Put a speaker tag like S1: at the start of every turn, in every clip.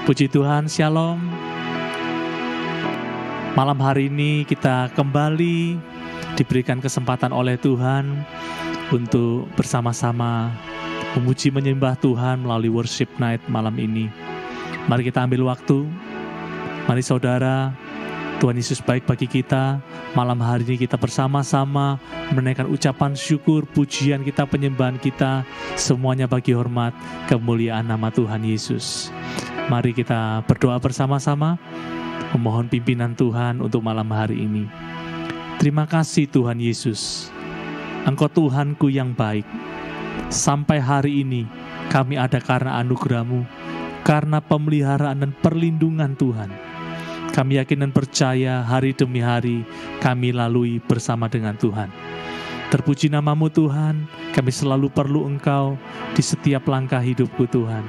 S1: Puji Tuhan, Shalom. Malam hari ini kita kembali diberikan kesempatan oleh Tuhan untuk bersama-sama memuji menyembah Tuhan melalui worship night malam ini. Mari kita ambil waktu. Mari saudara, Tuhan Yesus baik bagi kita. Malam hari ini kita bersama-sama menaikkan ucapan syukur, pujian kita, penyembahan kita, semuanya bagi hormat kemuliaan nama Tuhan Yesus. Mari kita berdoa bersama-sama, memohon pimpinan Tuhan untuk malam hari ini. Terima kasih Tuhan Yesus, Engkau Tuhanku yang baik. Sampai hari ini kami ada karena anugerah-Mu, karena pemeliharaan dan perlindungan Tuhan. Kami yakin dan percaya hari demi hari kami lalui bersama dengan Tuhan. Terpuji nama-Mu Tuhan, kami selalu perlu Engkau di setiap langkah hidupku Tuhan.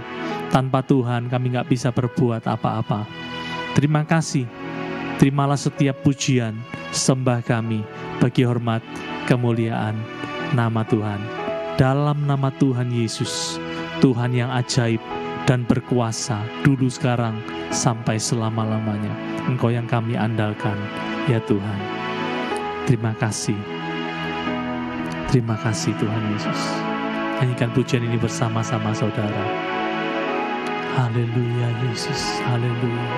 S1: Tanpa Tuhan kami gak bisa berbuat apa-apa. Terima kasih, terimalah setiap pujian, sembah kami bagi hormat, kemuliaan nama Tuhan. Dalam nama Tuhan Yesus, Tuhan yang ajaib dan berkuasa dulu, sekarang, sampai selama-lamanya. Engkau yang kami andalkan, ya Tuhan. Terima kasih. Terima kasih Tuhan Yesus. Nyanyikan pujian ini bersama-sama saudara. Haleluya Yesus, haleluya.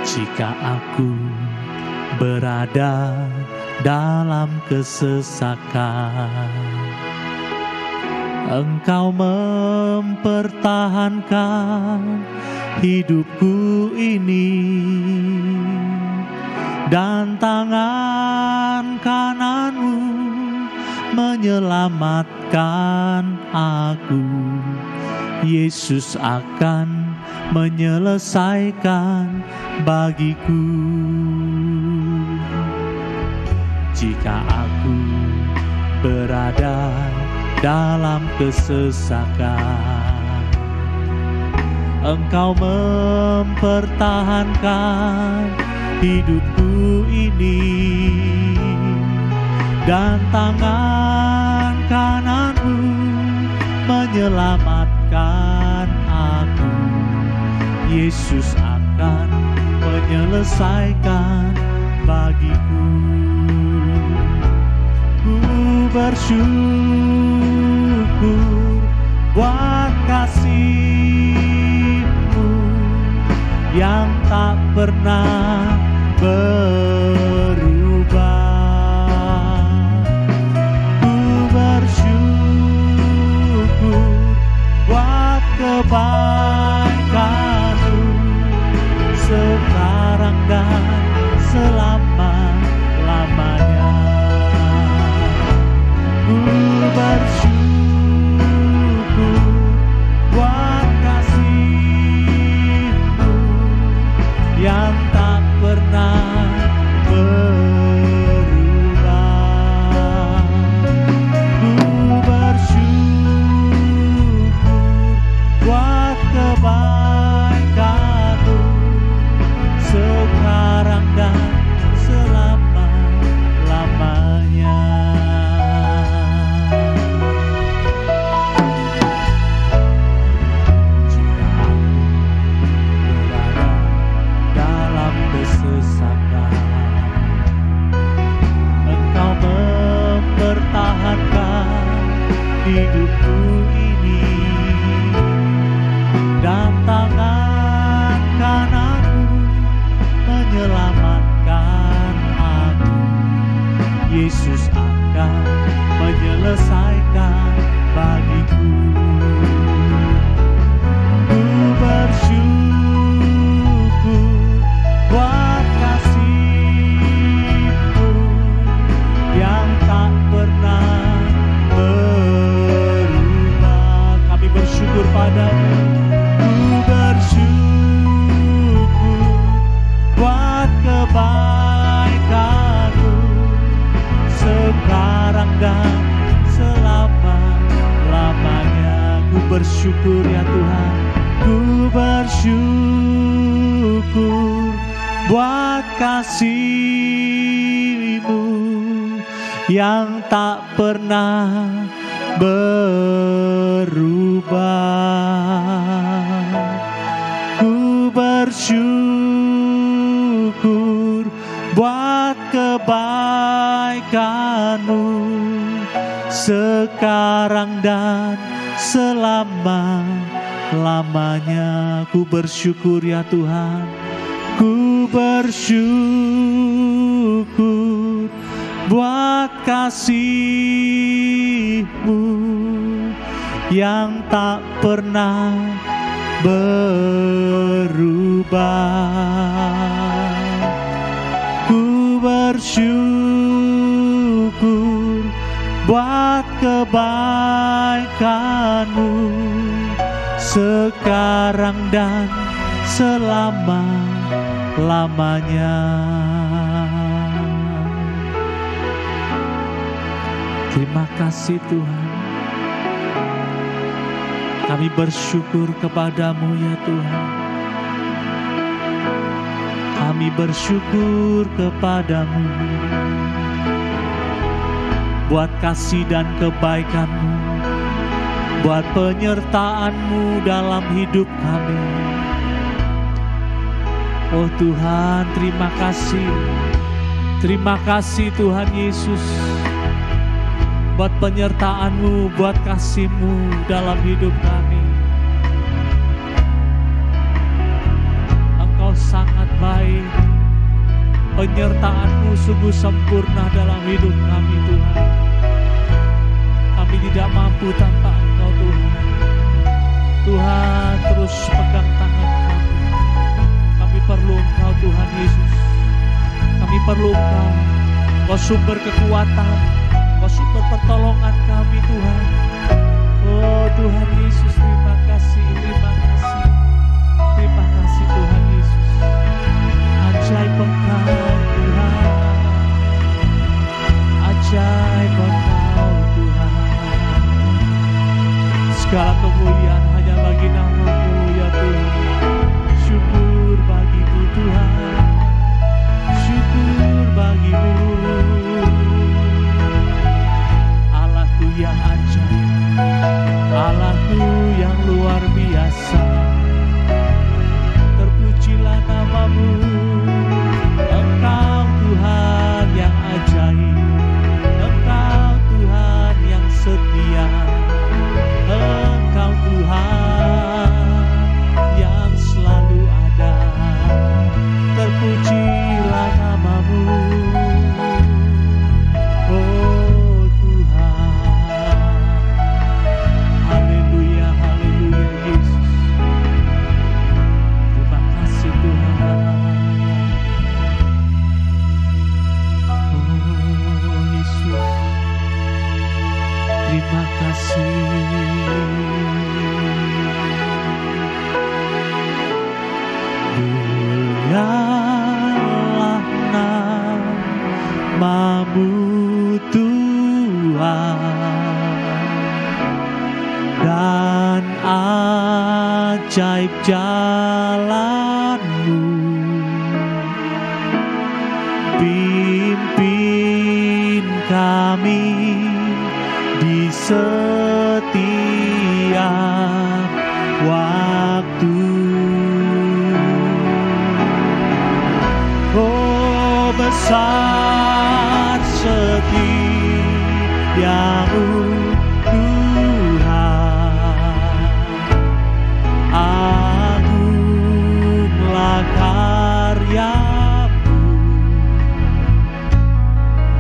S1: Jika aku berada dalam kesesakan, Engkau mempertahankan hidupku ini, dan tangan kanan-Mu menyelamatkan aku. Yesus akan menyelesaikan bagiku. Jika aku berada dalam kesesakan, Engkau mempertahankan hidupku ini, dan tangan kanan-Mu menyelamatkan aku. Yesus akan menyelesaikan bagiku. Ku bersyukur buat kasih-Mu yang tak pernah berubah. Kebaikan-Mu sekarang dan selama-lamanya. Ku bersyukur buat kasih-Mu yang tak pernah berubah. Ku bersyukur buat kebaikan-Mu sekarang dan selama-lamanya. Jika aku berada dalam kesesakan, Engkau mempertahankan hidupku ini, dan tangan kanan-Mu menyelamatkan aku. Yesus akan menyelesaikan bagiku. Ku bersyukur buat kasih-Mu yang tak pernah berubah. Kami bersyukur padamu. Bersyukur buat kebaikan-Mu sekarang dan selama-lamanya. Ku bersyukur ya Tuhan, ku bersyukur buat kasih-Mu yang tak pernah berubah. Ku bersyukur buat kebaikan-Mu sekarang dan selama-lamanya. Ku bersyukur ya Tuhan, ku bersyukur buat kasih-Mu yang tak pernah berubah. Ku bersyukur buat kebaikan-Mu sekarang dan selama-lamanya. Terima kasih Tuhan. Kami bersyukur kepada-Mu ya Tuhan. Kami bersyukur kepada-Mu buat kasih dan kebaikan-Mu, buat penyertaan-Mu dalam hidup kami. Oh Tuhan, terima kasih. Terima kasih Tuhan Yesus, buat penyertaan-Mu, buat kasih-Mu dalam hidup kami. Engkau sangat baik, penyertaan-Mu sungguh sempurna dalam hidup kami Tuhan. Kami tidak mampu tanpa Engkau Tuhan. Tuhan terus pegang tangan kami. Kami perlu Engkau Tuhan Yesus. Kami perlu Engkau, Engkau sumber kekuatan, Engkau sumber pertolongan kami Tuhan. Oh Tuhan Yesus, terima kasih, terima kasih. Terima kasih Tuhan Yesus. Ajaib Engkau Tuhan, ajaib Engkau Tuhan. Segala kemuliaan hanya bagi nama-Mu ya Tuhan. Syukur bagi-Mu Tuhan, syukur bagi-Mu. Allahku yang ajaib, Allahku yang luar biasa. Terpujilah nama-Mu, Engkau Tuhan yang ajaib, Engkau Tuhan yang setia, Engkau Tuhan yang selalu ada. Terpujilah nama-Mu, oh Tuhan. Haleluya, haleluya Yesus. Terima kasih Tuhan. Oh Yesus, terima kasih. Mulialah nama-Mu Tuhan, dan ajaib jalan-Mu. Pimpin kami di setiap waktu. Oh besar setiamu Tuhan, agunglah karya-Mu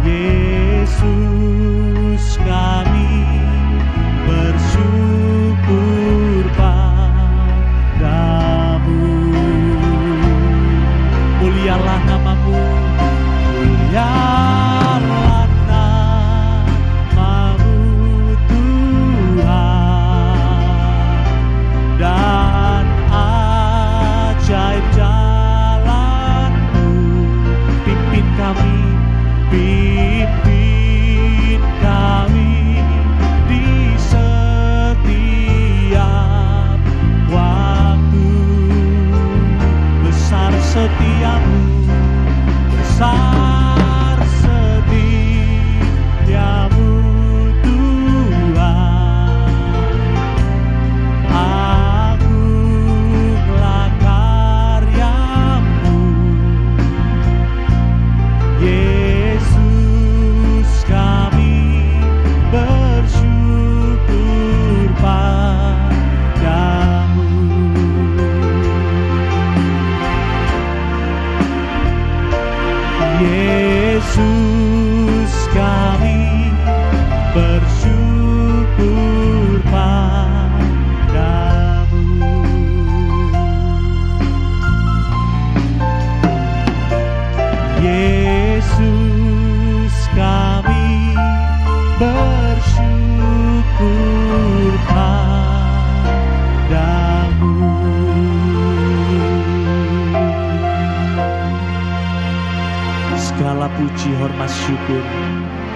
S1: Yesus. Kami bersyukur padamu. Mulialah nama-Mu, mulialah nama-Mu bersama syukur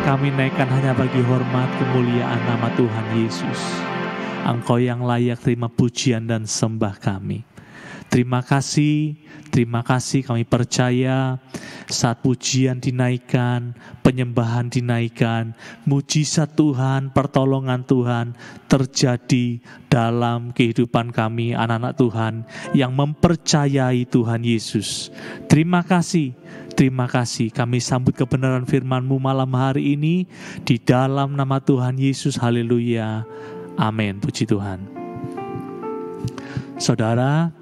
S1: kami naikkan hanya bagi hormat kemuliaan nama Tuhan Yesus. Engkau yang layak terima pujian dan sembah kami. Terima kasih kami percaya saat pujian dinaikkan, penyembahan dinaikkan, mujizat Tuhan, pertolongan Tuhan terjadi dalam kehidupan kami anak-anak Tuhan yang mempercayai Tuhan Yesus. Terima kasih kami sambut kebenaran firman-Mu malam hari ini di dalam nama Tuhan Yesus. Haleluya, amin, puji Tuhan. Saudara,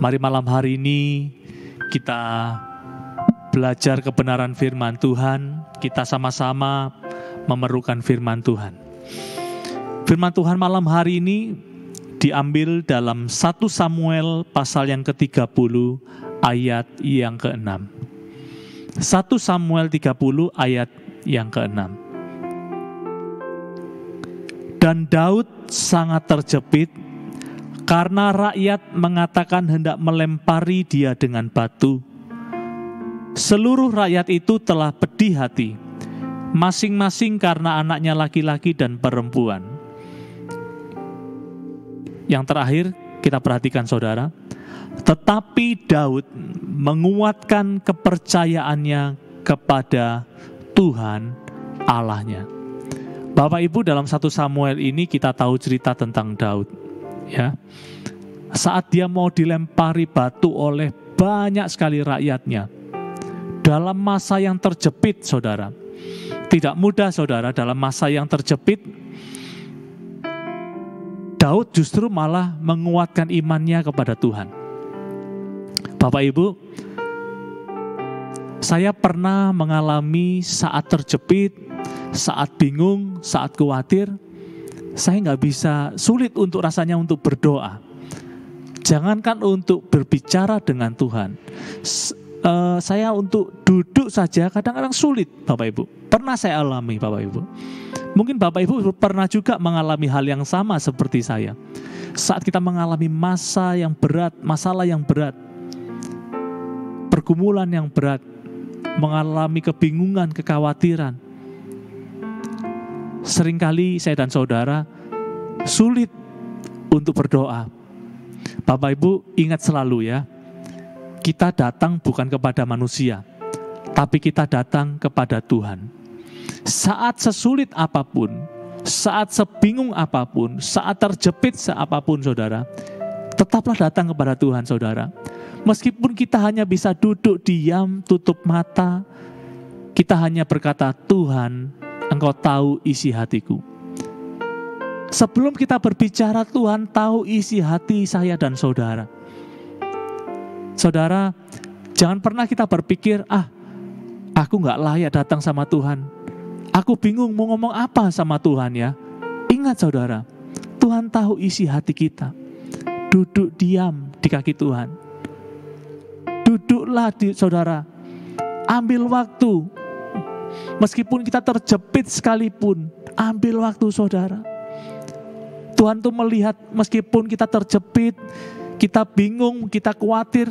S1: mari malam hari ini kita belajar kebenaran firman Tuhan. Kita sama-sama memerlukan firman Tuhan. Firman Tuhan malam hari ini diambil dalam 1 Samuel pasal yang ke-30 ayat yang ke-6. 1 Samuel 30 ayat yang ke-6. Dan Daud sangat terjepit karena rakyat mengatakan hendak melempari dia dengan batu. Seluruh rakyat itu telah pedih hati, masing-masing karena anaknya laki-laki dan perempuan. Yang terakhir kita perhatikan saudara, tetapi Daud menguatkan kepercayaannya kepada Tuhan Allahnya. Bapak Ibu, dalam 1 Samuel ini kita tahu cerita tentang Daud. Ya, saat dia mau dilempari batu oleh banyak sekali rakyatnya, dalam masa yang terjepit, saudara, tidak mudah saudara, dalam masa yang terjepit, Daud justru malah menguatkan imannya kepada Tuhan. Bapak Ibu, saya pernah mengalami saat terjepit, saat bingung, saat khawatir, saya nggak bisa, sulit untuk rasanya untuk berdoa. Jangankan untuk berbicara dengan Tuhan. Saya untuk duduk saja kadang-kadang sulit, Bapak Ibu. Pernah saya alami, Bapak Ibu. Mungkin Bapak Ibu pernah juga mengalami hal yang sama seperti saya. Saat kita mengalami masa yang berat, masalah yang berat, pergumulan yang berat, mengalami kebingungan, kekhawatiran, seringkali saya dan saudara sulit untuk berdoa. Bapak Ibu ingat selalu ya, kita datang bukan kepada manusia, tapi kita datang kepada Tuhan. Saat sesulit apapun, saat sebingung apapun, saat terjepit apapun saudara, tetaplah datang kepada Tuhan saudara. Meskipun kita hanya bisa duduk diam, tutup mata, kita hanya berkata, Tuhan, Engkau tahu isi hatiku. Sebelum kita berbicara, Tuhan tahu isi hati saya dan saudara. Saudara, jangan pernah kita berpikir, aku gak layak datang sama Tuhan. Aku bingung mau ngomong apa sama Tuhan ya. Ingat saudara, Tuhan tahu isi hati kita. Duduk diam di kaki Tuhan. Duduklah saudara, ambil waktu. Meskipun kita terjepit sekalipun, ambil waktu saudara. Tuhan tuh melihat meskipun kita terjepit, kita bingung, kita khawatir,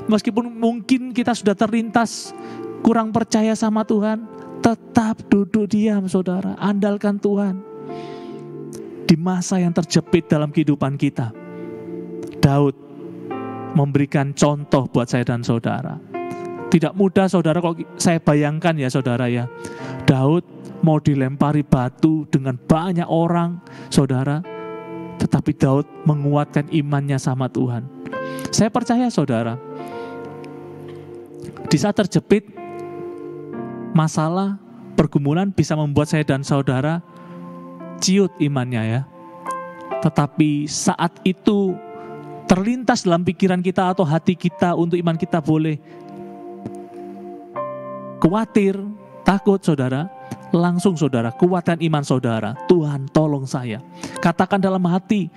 S1: meskipun mungkin kita sudah terlintas, kurang percaya sama Tuhan, tetap duduk diam saudara, andalkan Tuhan. Di masa yang terjepit dalam kehidupan kita, Daud memberikan contoh buat saya dan saudara. Tidak mudah saudara, kalau saya bayangkan ya saudara ya, Daud mau dilempari batu dengan banyak orang saudara, tetapi Daud menguatkan imannya sama Tuhan. Saya percaya saudara, di saat terjepit, masalah, pergumulan bisa membuat saya dan saudara ciut imannya ya. Tetapi saat itu terlintas dalam pikiran kita atau hati kita untuk iman kita boleh khawatir, takut saudara, langsung saudara kuatkan iman saudara. Tuhan tolong saya. Katakan dalam hati,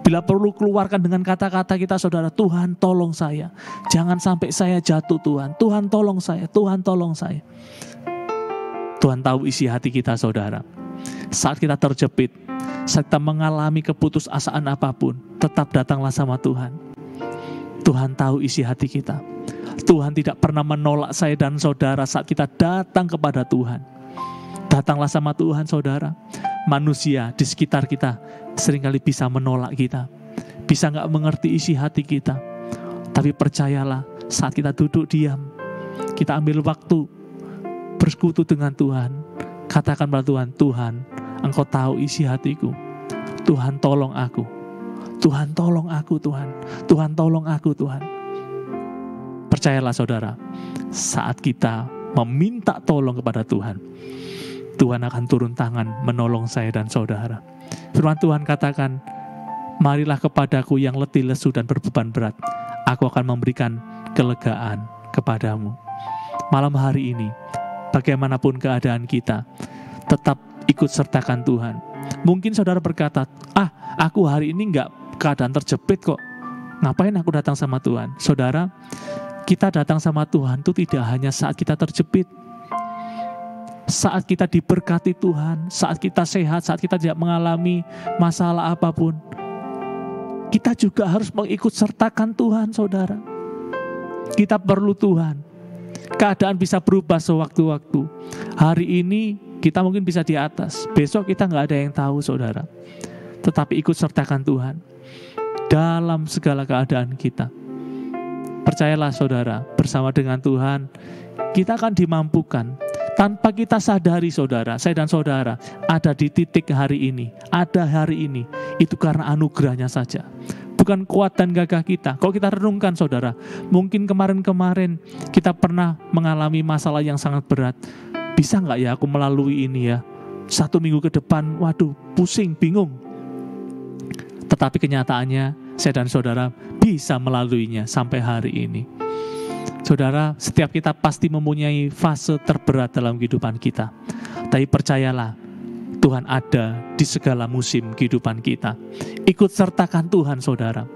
S1: bila perlu keluarkan dengan kata-kata kita saudara, Tuhan tolong saya. Jangan sampai saya jatuh Tuhan. Tuhan tolong saya, Tuhan tolong saya. Tuhan tahu isi hati kita saudara. Saat kita terjepit, saat kita mengalami keputusasaan apapun, tetap datanglah sama Tuhan. Tuhan tahu isi hati kita. Tuhan tidak pernah menolak saya dan saudara saat kita datang kepada Tuhan. Datanglah sama Tuhan, saudara. Manusia di sekitar kita seringkali bisa menolak kita, bisa gak mengerti isi hati kita. Tapi percayalah, saat kita duduk diam, kita ambil waktu bersekutu dengan Tuhan, katakan pada Tuhan, Tuhan, Engkau tahu isi hatiku. Tuhan tolong aku. Tuhan tolong aku, Tuhan. Tuhan tolong aku, Tuhan. Percayalah saudara, saat kita meminta tolong kepada Tuhan, Tuhan akan turun tangan menolong saya dan saudara. Firman Tuhan katakan, marilah kepadaku yang letih lesu dan berbeban berat, aku akan memberikan kelegaan kepadamu. Malam hari ini, bagaimanapun keadaan kita, tetap ikut sertakan Tuhan. Mungkin saudara berkata, aku hari ini enggak keadaan terjepit kok, ngapain aku datang sama Tuhan? Saudara, kita datang sama Tuhan itu tidak hanya saat kita terjepit, saat kita diberkati Tuhan, saat kita sehat, saat kita tidak mengalami masalah apapun, kita juga harus mengikut sertakan Tuhan, saudara. Kita perlu Tuhan. Keadaan bisa berubah sewaktu-waktu. Hari ini kita mungkin bisa di atas, besok kita nggak ada yang tahu, saudara. Tetapi ikut sertakan Tuhan dalam segala keadaan kita. Percayalah saudara, bersama dengan Tuhan kita akan dimampukan. Tanpa kita sadari saudara, saya dan saudara ada di titik hari ini, ada hari ini, itu karena anugerahnya saja, bukan kuat dan gagah kita. Kalau kita renungkan saudara, mungkin kemarin-kemarin kita pernah mengalami masalah yang sangat berat. Bisa gak ya aku melalui ini ya, 1 minggu ke depan, waduh pusing, bingung. Tetapi kenyataannya saya dan saudara bisa melaluinya sampai hari ini. Saudara, setiap kita pasti mempunyai fase terberat dalam kehidupan kita. Tapi percayalah, Tuhan ada di segala musim kehidupan kita. Ikut sertakan Tuhan, saudara.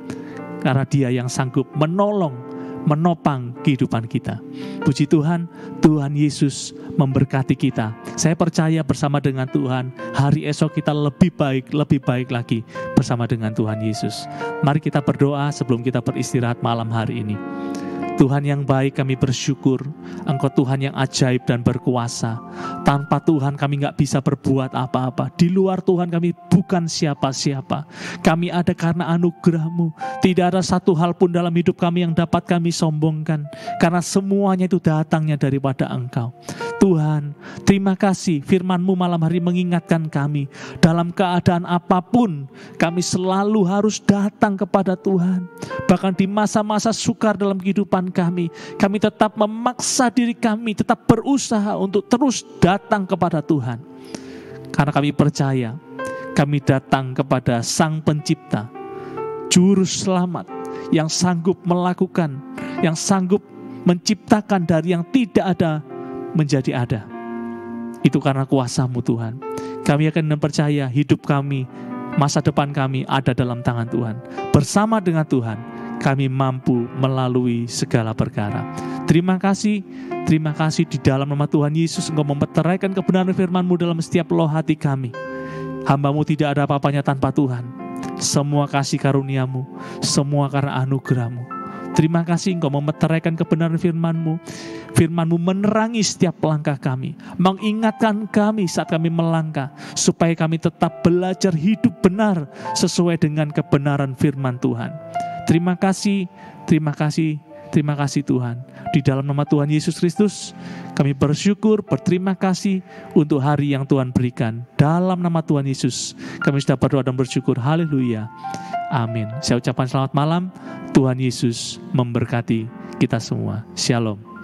S1: Karena Dia yang sanggup menolong, menopang kehidupan kita. Puji Tuhan, Tuhan Yesus memberkati kita. Saya percaya bersama dengan Tuhan, hari esok kita lebih baik lagi bersama dengan Tuhan Yesus. Mari kita berdoa sebelum kita beristirahat malam hari ini. Tuhan yang baik, kami bersyukur Engkau Tuhan yang ajaib dan berkuasa. Tanpa Tuhan kami gak bisa berbuat apa-apa. Di luar Tuhan kami bukan siapa-siapa. Kami ada karena anugerah-Mu. Tidak ada satu hal pun dalam hidup kami yang dapat kami sombongkan, karena semuanya itu datangnya daripada Engkau. Tuhan, terima kasih firman-Mu malam hari mengingatkan kami, dalam keadaan apapun kami selalu harus datang kepada Tuhan. Bahkan di masa-masa sukar dalam kehidupan kami tetap memaksa diri kami, tetap berusaha untuk terus datang kepada Tuhan. Karena kami percaya, kami datang kepada Sang Pencipta, Juru Selamat, yang sanggup melakukan, yang sanggup menciptakan dari yang tidak ada menjadi ada. Itu karena kuasa-Mu Tuhan. Kami akan percaya hidup kami, masa depan kami ada dalam tangan Tuhan. Bersama dengan Tuhan, kami mampu melalui segala perkara. Terima kasih di dalam nama Tuhan Yesus Engkau memeteraikan kebenaran firman-Mu dalam setiap loh hati kami. Hamba-Mu tidak ada apa-apanya tanpa Tuhan. Semua kasih karunia-Mu, semua karena anugerah-Mu. Terima kasih Engkau memeteraikan kebenaran firman-Mu. Firman-Mu menerangi setiap langkah kami, mengingatkan kami saat kami melangkah, supaya kami tetap belajar hidup benar sesuai dengan kebenaran firman Tuhan. Terima kasih Tuhan. Di dalam nama Tuhan Yesus Kristus, kami bersyukur, berterima kasih untuk hari yang Tuhan berikan. Dalam nama Tuhan Yesus, kami sudah berdoa dan bersyukur. Haleluya. Amin. Saya ucapkan selamat malam. Tuhan Yesus memberkati kita semua. Shalom.